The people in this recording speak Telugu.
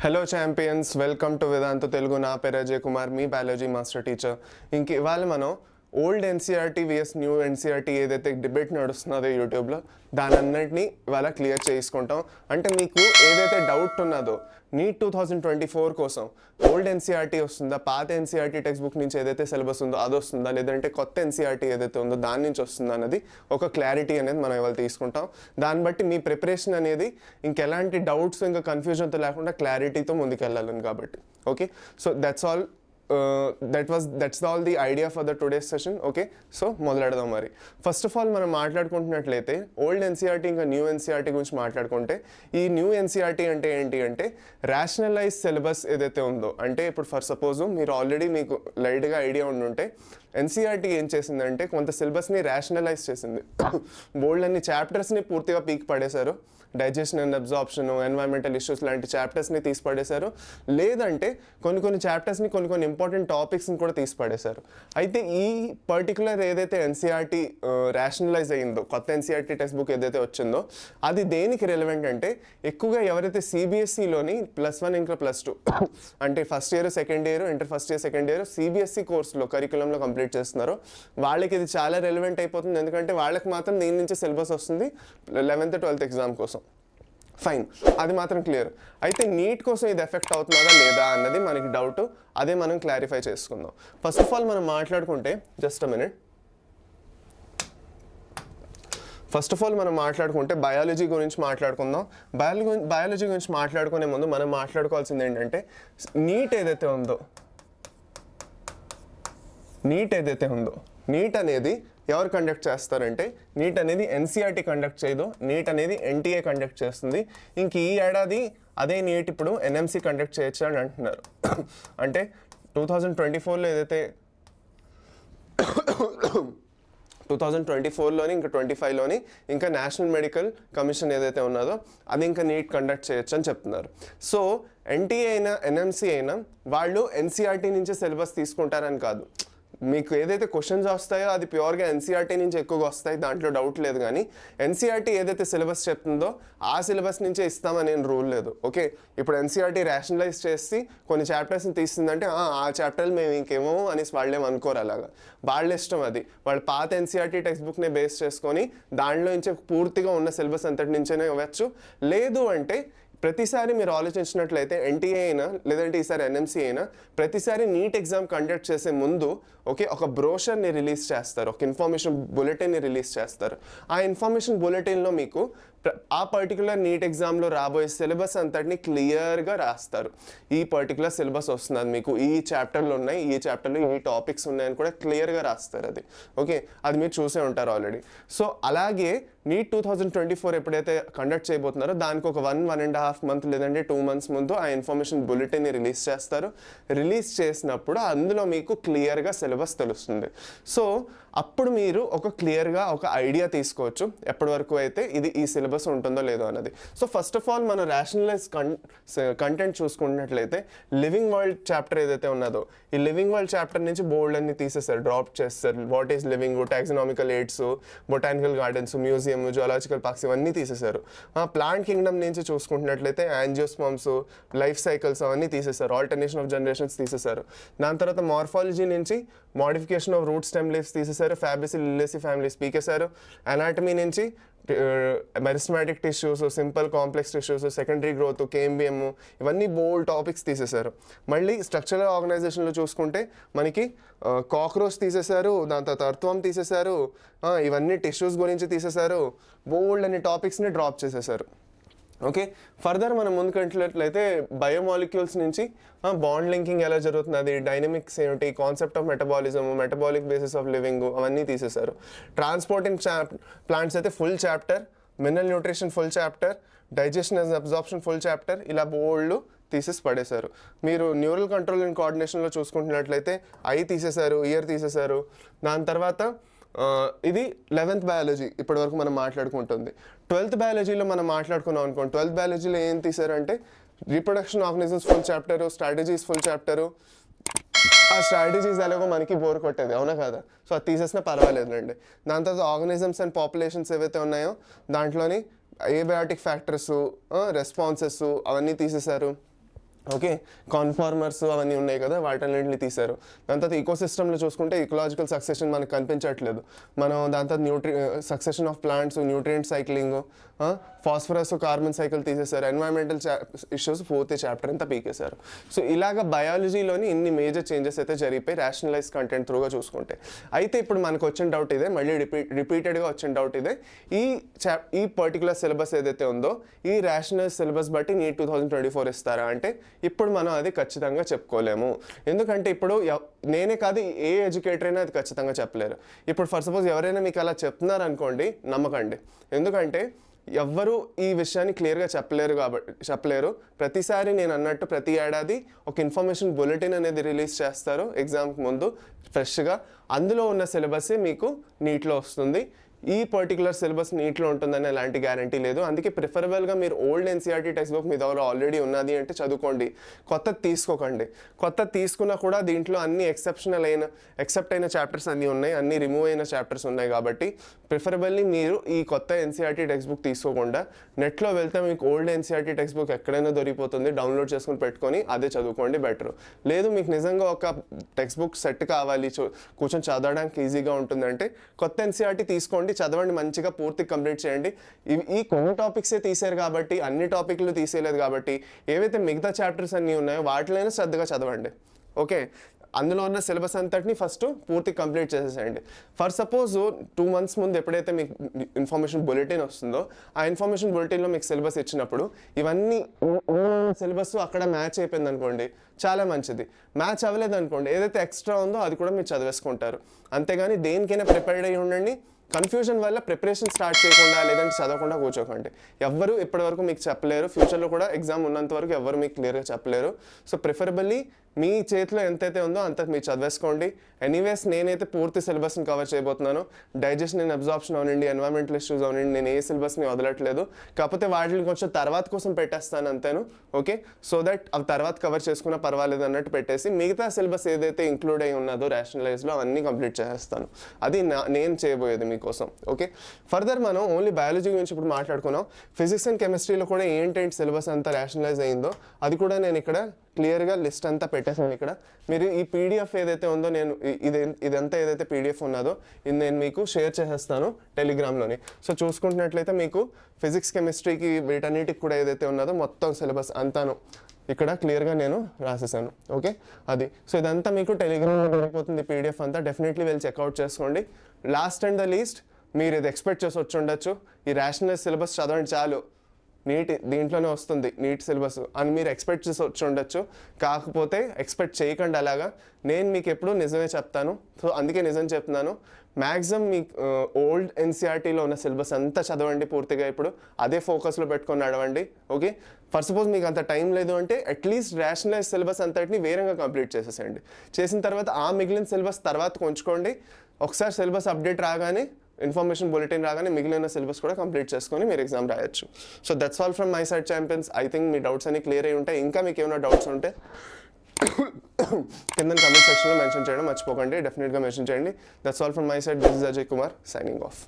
Hello champions, welcome to Vedantu Telugu. నా పేరు అజయ్ కుమార్, మీ బయాలజీ మాస్టర్ టీచర్. ఇంక ఇవాళ మనం old NCERT vs new NCERT ఏదైతే డిబేట్ నడుస్తున్నదో యూట్యూబ్లో, దాని అన్నింటినీ ఇవాళ క్లియర్ చేసుకుంటాం. అంటే మీకు ఏదైతే డౌట్ ఉన్నదో నీట్ 2024 కోసం ఓల్డ్ ఎన్సీఆర్టీ వస్తుందా, పాత ఎన్సీఆర్టీ టెక్స్ట్ బుక్ నుంచి ఏదైతే సిలబస్ ఉందో అది వస్తుందా, లేదంటే కొత్త ఎన్సీఆర్టీ ఏదైతే ఉందో దాని నుంచి వస్తుందా అన్నది ఒక క్లారిటీ అనేది మనం ఇవాళ తీసుకుంటాం. దాన్ని బట్టి మీ ప్రిపరేషన్ అనేది ఇంకెలాంటి డౌట్స్ ఇంకా కన్ఫ్యూజన్తో లేకుండా క్లారిటీతో ముందుకెళ్ళాలని కాబట్టి. Okay, so that's all. That's all the idea for the today's session. Okay, so మొదలెడదాం. మరి ఫస్ట్ ఆఫ్ ఆల్ మనం మాట్లాడుకుంటున్నట్లయితే ఓల్డ్ ఎన్సీఆర్టీ ఇంకా న్యూ ఎన్సీఆర్టీ గురించి మాట్లాడుకుంటే, ఈ న్యూ ఎన్సీఆర్టీ అంటే ఏంటి అంటే ర్యాషనలైజ్ సిలబస్ ఏదైతే ఉందో, అంటే ఇప్పుడు ఫర్ సపోజ్ మీరు ఆల్రెడీ మీకు లైట్గా ఐడియా ఉండుంటే ఎన్సీఆర్టీ ఏం చేసిందంటే కొంత సిలబస్ని ర్యాషనలైజ్ చేసింది. బోల్డ్ అన్ని చాప్టర్స్ని పూర్తిగా పీక్ పడేశారు. Digestion and absorption, environmental issues లాంటి చాప్టర్స్ని తీసి పడేశారు. లేదంటే కొన్ని చాప్టర్స్ని కొన్ని ఇంపార్టెంట్ టాపిక్స్ని కూడా తీసి పడేశారు. అయితే ఈ పర్టికులర్ ఏదైతే ఎన్సీఆర్టీ ర్యాషనలైజ్ అయ్యిందో, కొత్త ఎన్సీఆర్టీ టెక్స్ట్ బుక్ ఏదైతే వచ్చిందో అది దేనికి రెలవెంట్ అంటే ఎక్కువగా ఎవరైతే సిబిఎస్ఈలోని +1 ఇంకా +2 అంటే first year second year, inter first year second year CBSE కోర్సులో కరికులంలో కంప్లీట్ చేస్తున్నారో వాళ్ళకి ఇది చాలా రెలవెంట్ అయిపోతుంది. ఎందుకంటే వాళ్ళకి మాత్రం దీని నుంచి సిలబస్ వస్తుంది 11th 12th ఎగ్జామ్ కోసం. ఫైన్, అది మాత్రం క్లియర్. అయితే నీట్ కోసం ఇది ఎఫెక్ట్ అవుతుందా లేదా అన్నది మనకి డౌట్. అదే మనం క్లారిఫై చేసుకుందాం. ఫస్ట్ ఆఫ్ ఆల్ మనం మాట్లాడుకుంటే ఫస్ట్ ఆఫ్ ఆల్ మనం మాట్లాడుకుంటే బయాలజీ గురించి మాట్లాడుకుందాం. బయాలజీ గురించి మాట్లాడుకునే ముందు మనం మాట్లాడుకోవాల్సింది ఏంటంటే నీట్ ఏదైతే ఉందో నీట్ అనేది ఎవరు కండక్ట్ చేస్తారంటే, నీట్ అనేది ఎన్సీఆర్టీ కండక్ట్ చేయదు, నీట్ అనేది ఎన్టీఏ కండక్ట్ చేస్తుంది. ఇంక ఈ ఏడాది అదే నీట్ ఇప్పుడు ఎన్ఎంసీ కండక్ట్ చేయొచ్చు అని అంటున్నారు. అంటే 2024లో ఏదైతే 2024లోని ఇంకా 25లోని ఇంకా నేషనల్ మెడికల్ కమిషన్ ఏదైతే ఉన్నదో అది ఇంకా నీట్ కండక్ట్ చేయొచ్చు అని చెప్తున్నారు. సో ఎన్టీఏ అయినా ఎన్ఎంసీ అయినా వాళ్ళు ఎన్సీఆర్టీ నుంచే సిలబస్ తీసుకుంటారని కాదు. మీకు ఏదైతే క్వశ్చన్స్ వస్తాయో అది ప్యూర్గా ఎన్సీఆర్టీ నుంచి ఎక్కువగా వస్తాయి, దాంట్లో డౌట్ లేదు. కానీ ఎన్సీఆర్టీ ఏదైతే సిలబస్ చెప్తుందో ఆ సిలబస్ నుంచే ఇస్తామని రూల్ లేదు. ఓకే, ఇప్పుడు ఎన్సీఆర్టీ ర్యాషనలైజ్ చేసి కొన్ని చాప్టర్స్ని తీస్తుందంటే ఆ చాప్టర్లు మేము ఇంకేమో అనేసి వాళ్ళేం అనుకోరు. అలాగా వాళ్ళ ఇష్టం. అది వాళ్ళు పాత ఎన్సీఆర్టీ టెక్స్ట్ బుక్ని బేస్ చేసుకొని దాంట్లో నుంచే పూర్తిగా ఉన్న సిలబస్ అంతటి నుంచేనే ఇవ్వచ్చు. లేదు అంటే ప్రతిసారి మీరు ఆలోచించినట్లయితే ఎన్టీఏ అయినా లేదంటే ఈసారి ఎన్ఎంసీ అయినా ప్రతిసారి నీట్ ఎగ్జామ్ కండక్ట్ చేసే ముందు ఒక బ్రోషర్ని రిలీజ్ చేస్తారు, ఒక ఇన్ఫర్మేషన్ బులెటిన్ని రిలీజ్ చేస్తారు. ఆ ఇన్ఫర్మేషన్ బులెటిన్లో మీకు ఆ పర్టికులర్ నీట్ ఎగ్జామ్లో రాబోయే సిలబస్ అంతటిని క్లియర్గా రాస్తారు. ఈ పర్టికులర్ సిలబస్ వస్తున్నది మీకు, ఈ చాప్టర్లు ఉన్నాయి, ఈ చాప్టర్లో ఈ టాపిక్స్ ఉన్నాయని కూడా క్లియర్గా రాస్తారు. అది ఓకే, అది మీరు చూసే ఉంటారు ఆల్రెడీ. సో అలాగే నీట్ 2024 ఎప్పుడైతే కండక్ట్ చేయబోతున్నారో దానికి ఒక 1.5 month లేదంటే 2 months ముందు ఆ ఇన్ఫర్మేషన్ బులెటిన్ని రిలీజ్ చేస్తారు. రిలీజ్ చేసినప్పుడు అందులో మీకు క్లియర్గా సిలబస్ తెలుస్తుంది. సో అప్పుడు మీరు క్లియర్గా ఒక ఐడియా తీసుకోవచ్చు ఎప్పటి వరకు అయితే ఈ సిలబస్ ఉంటుందో లేదో అన్నది. సో ఫస్ట్ ఆఫ్ ఆల్ మనం ర్యాషనలైజ్ కంటెంట్ చూసుకున్నట్లయితే లివింగ్ వరల్డ్ చాప్టర్ ఏదైతే ఉన్నదో ఈ లివింగ్ వరల్డ్ చాప్టర్ నుంచి బోల్డ్ అన్ని తీసేస్తారు, డ్రాప్ చేస్తారు. What is living, taxonomical AIDS, botanical gardens, museum, zoological parks ఇవన్నీ తీసేశారు. ప్లాంట్ కింగ్డమ్ నుంచి చూసుకుంటున్నట్లయితే యాంజియోస్పర్మ్స్, లైఫ్ సైకిల్స్ అవన్నీ తీసేశారు. ఆల్టర్నేషన్ ఆఫ్ జనరేషన్స్ తీసేశారు. దాని తర్వాత మార్ఫాలజీ నుంచి modification of root stem leaves తీసేశారు, ఫ్యాబేసి లిల్లేసి ఫ్యామిలీస్ పీకేశారు. అనాటమీ నుంచి meristematic tissues, simple complex tissues, secondary growth, KMBM ఇవన్నీ బోల్డ్ టాపిక్స్ తీసేశారు. మళ్ళీ స్ట్రక్చరల్ ఆర్గనైజేషన్లో చూసుకుంటే మనకి కాక్రోచ్ తీసేశారు, దాని తర్వాత అర్థవం తీసేశారు, ఇవన్నీ టిష్యూస్ గురించి తీసేశారు. బోల్డ్ అనే టాపిక్స్ని డ్రాప్ చేసేశారు. ఓకే, ఫర్దర్ మనం ముందుకెళ్ళినట్లయితే బయోమాలిక్యూల్స్ నుంచి బాండ్ లింకింగ్ ఎలా జరుగుతుంది, డైనమిక్స్ ఏమిటి, concept of metabolism, metabolic basis of living అవన్నీ తీసేశారు. ట్రాన్స్పోర్టింగ్ ప్లాంట్స్ అయితే full chapter, mineral nutrition full chapter, digestion and absorption full chapter, ఇలా బోల్డ్ తీసేసి పడేశారు. మీరు న్యూరల్ కంట్రోల్ అండ్ కోఆర్డినేషన్లో చూసుకుంటున్నట్లయితే ఐ తీసేశారు, ఇయర్ తీసేశారు. దాని తర్వాత ఇది 11th బయాలజీ ఇప్పటి వరకు మనం మాట్లాడుకుంటుంది. 12th బయాలజీలో మనం మాట్లాడుకున్నాం అనుకోండి. 12th బయాలజీలో ఏం తీసారంటే reproduction organisms full chapter, strategies full chapter. ఆ స్ట్రాటజీస్ ఎలాగో మనకి బోర్ కొట్టేది, అవునా కదా? సో అది తీసేసినా పర్వాలేదండి. దాని తర్వాత ఆర్గనిజమ్స్ అండ్ పాపులేషన్స్ ఏవైతే ఉన్నాయో దాంట్లోని ఏబయాటిక్ ఫ్యాక్టర్స్, రెస్పాన్సెస్ అవన్నీ తీసేశారు. ఓకే, కాన్ఫార్మర్స్ అవన్నీ ఉన్నాయి కదా, వాటన్నింటిని తీశారు. దాని తర్వాత ఈకోసిస్టమ్లో చూసుకుంటే ఈకలాజికల్ సక్సెషన్ మనకు కనిపించట్లేదు. మనం దాని తర్వాత succession of plants, nutrient cycling, phosphorus carbon cycle తీసేశారు. ఎన్వైరన్మెంటల్ ఇష్యూస్ 4th చాప్టర్ అంతా పీకేశారు. సో ఇలాగ బయాలజీలోని ఇన్ని మేజర్ చేంజెస్ అయితే జరిగిపోయి రేషనలైజ్ కంటెంట్ త్రూగా చూసుకుంటే. అయితే ఇప్పుడు మనకు వచ్చిన డౌట్ ఇదే, మళ్ళీ రిపీటెడ్గా వచ్చిన డౌట్ ఇదే, ఈ పర్టికులర్ సిలబస్ ఏదైతే ఉందో ఈ రేషనలైజ్ సిలబస్ బట్టి నీట్ 2024 ఇస్తారా అంటే ఇప్పుడు మనం అది ఖచ్చితంగా చెప్పుకోలేము. ఎందుకంటే ఇప్పుడు నేనే కాదు, ఏ ఎడ్యుకేటర్ అయినా అది ఖచ్చితంగా చెప్పలేరు. ఇప్పుడు ఫర్ సపోజ్ ఎవరైనా మీకు అలా చెప్తున్నారు అనుకోండి, నమ్మకండి. ఎందుకంటే ఎవ్వరూ ఈ విషయాన్ని క్లియర్గా చెప్పలేరు. ప్రతిసారి నేను అన్నట్టు ప్రతి ఏడాది ఒక ఇన్ఫర్మేషన్ బులెటిన్ అనేది రిలీజ్ చేస్తారు ఎగ్జామ్కి ముందు ఫ్రెష్గా. అందులో ఉన్న సిలబస్సే మీకు నీట్లో వస్తుంది. ఈ పర్టికులర్ సిలబస్ నీట్లో ఉంటుందని ఎలాంటి గ్యారంటీ లేదు. అందుకే ప్రిఫరబుల్గా మీరు ఓల్డ్ ఎన్సీఆర్టీ టెక్స్ట్ బుక్ మీ దగ్గర ఆల్రెడీ ఉన్నది అంటే చదువుకోండి, కొత్తది తీసుకోకండి. కొత్తది తీసుకున్నా కూడా దీంట్లో అన్ని ఎక్సెప్ట్ అయిన చాప్టర్స్ అన్నీ ఉన్నాయి, అన్ని రిమూవ్ అయిన చాప్టర్స్ ఉన్నాయి. కాబట్టి ప్రిఫరబుల్లీ మీరు ఈ కొత్త ఎన్సీఆర్టీ టెక్స్ట్ బుక్ తీసుకోకుండా నెట్లో వెళ్తే మీకు ఓల్డ్ ఎన్సీఆర్టీ టెక్స్ట్ బుక్ ఎక్కడైనా దొరికిపోతుంది, డౌన్లోడ్ చేసుకుని పెట్టుకొని అదే చదువుకోండి బెటర్. లేదు మీకు నిజంగా ఒక టెక్స్ట్ బుక్ సెట్ కావాలి, కూర్చొని చదవడానికి ఈజీగా ఉంటుందంటే కొత్త ఎన్సీఆర్టీ తీసుకోండి, చదవండి, మంచిగా పూర్తి కంప్లీట్ చేయండి. ఈ కొన్ని టాపిక్సే తీసారు కాబట్టి, అన్ని టాపిక్లు తీసేయలేదు కాబట్టి ఏవైతే మిగతా చాప్టర్స్ అన్నీ ఉన్నాయో వాటిలోనే శ్రద్ధగా చదవండి. ఓకే, అందులో ఉన్న సిలబస్ అంతటిని ఫస్ట్ పూర్తి కంప్లీట్ చేసేసేయండి. ఫర్ సపోజ్ 2 months ముందు ఎప్పుడైతే మీకు ఇన్ఫర్మేషన్ బులెటిన్ వస్తుందో ఆ ఇన్ఫర్మేషన్ బులెటిన్లో మీకు సిలబస్ ఇచ్చినప్పుడు ఇవన్నీ సిలబస్ అక్కడ మ్యాచ్ అయిపోయింది అనుకోండి, చాలా మంచిది. మ్యాచ్ అవ్వలేదు అనుకోండి, ఏదైతే ఎక్స్ట్రా ఉందో అది కూడా మీరు చదివేసుకుంటారు. అంతేగాని దేనికైనా ప్రిపేర్డ్ అయ్యి ఉండండి. కన్ఫ్యూజన్ వల్ల ప్రిపరేషన్ స్టార్ట్ చేయకుండా లేదంటే చదవకుండా కూర్చోకండి. ఎవ్వరు ఇప్పటివరకు మీకు చెప్పలేరు, ఫ్యూచర్లో కూడా ఎగ్జామ్ ఉన్నంత వరకు ఎవ్వరు మీకు క్లియర్గా చెప్పలేరు. సో ప్రిఫరబుల్లీ మీ చేతిలో ఎంతైతే ఉందో అంత మీరు చదివేసుకోండి. ఎనీవేస్ నేనైతే పూర్తి సిలబస్ని కవర్ చేయబోతున్నాను. డైజెషన్ అండ్ అబ్జార్ప్షన్ అవనండి, ఎన్వైరన్మెంటల్ ఇష్యూస్ అవనండి, నేను ఏ సిలబస్ని వదలట్లేదు. కాకపోతే వాటిని కొంచెం తర్వాత కోసం పెట్టేస్తాను అంతేను. ఓకే, సో దట్ అవి తర్వాత కవర్ చేసుకున్నా పర్వాలేదు అన్నట్టు పెట్టేసి మిగతా సిలబస్ ఏదైతే ఇంక్లూడ్ అయి ఉన్నదో రేషనలైజ్లో అవన్నీ కంప్లీట్ చేస్తాను. అది నేను చేయబోయేది మీకోసం. ఓకే, ఫర్దర్ మనం ఓన్లీ బయాలజీ గురించి ఇప్పుడు మాట్లాడుకున్నాం. ఫిజిక్స్ అండ్ కెమిస్ట్రీలో కూడా ఏంటంటే సిలబస్ అంతా రేషనలైజ్ అయిందో అది కూడా నేను ఇక్కడ క్లియర్గా లిస్ట్ అంతా పెట్టేసాను. ఇక్కడ మీరు ఈ పీడిఎఫ్ ఏదైతే ఉందో నేను ఇదంతా ఏదైతే పీడిఎఫ్ ఉన్నదో ఇది నేను మీకు షేర్ చేసేస్తాను టెలిగ్రామ్లోని. సో చూసుకుంటున్నట్లయితే మీకు ఫిజిక్స్ కెమిస్ట్రీకి వీటన్నిటికి కూడా ఏదైతే ఉన్నదో మొత్తం సిలబస్ అంతాను ఇక్కడ క్లియర్గా నేను రాసేసాను. ఓకే, అది సో ఇదంతా మీకు టెలిగ్రామ్లో దొరికిపోతుంది పీడిఎఫ్ అంతా. డెఫినెట్లీ వెళ్ళి చెక్అవుట్ చేసుకోండి. లాస్ట్ అండ్ ద లీస్ట్ మీరు ఇది ఎక్స్పెక్ట్ చేసి వచ్చి ఉండొచ్చు, ఈ రేషనలైజ్ సిలబస్ చదవండి చాలు, నీట్ దీంట్లోనే వస్తుంది నీట్ సిలబస్ అని మీరు ఎక్స్పెక్ట్ చేసి వచ్చి ఉండొచ్చు. కాకపోతే ఎక్స్పెక్ట్ చేయకండి అలాగా. నేను మీకు ఎప్పుడు నిజమే చెప్తాను. సో అందుకే నిజం చెప్తున్నాను. మ్యాక్సిమం మీకు ఓల్డ్ ఎన్సీఆర్టీలో ఉన్న సిలబస్ అంతా చదవండి పూర్తిగా. ఇప్పుడు అదే ఫోకస్లో పెట్టుకొని నడవండి. ఓకే, ఫర్ సపోజ్ మీకు అంత టైం లేదు అంటే అట్లీస్ట్ రేషనలైజ్ సిలబస్ అంతటిని వేరేగా కంప్లీట్ చేసేసేయండి. చేసిన తర్వాత ఆ మిగిలిన సిలబస్ తర్వాత కొంచుకోండి. ఒకసారి సిలబస్ అప్డేట్ రాగానే, ఇన్ఫర్మేషన్ బులెటిన్ రాగానే మిగిలిన సిలబస్ కూడా కంప్లీట్ చేసుకొని మీరు ఎగ్జామ్ రాయొచ్చు. So that's all from my side champions. I think me doubts అన్ని క్లియర్ అయి ఉంటాయి. ఇంకా మీకు ఏమైనా డౌట్స్ ఉంటే కింద కామెంట్ సెక్షన్లో మెన్షన్ చేయడం మర్చిపోకండి. డెఫినెట్గా మెన్షన్ చేయండి. That's all from my side. This is Ajay Kumar signing off.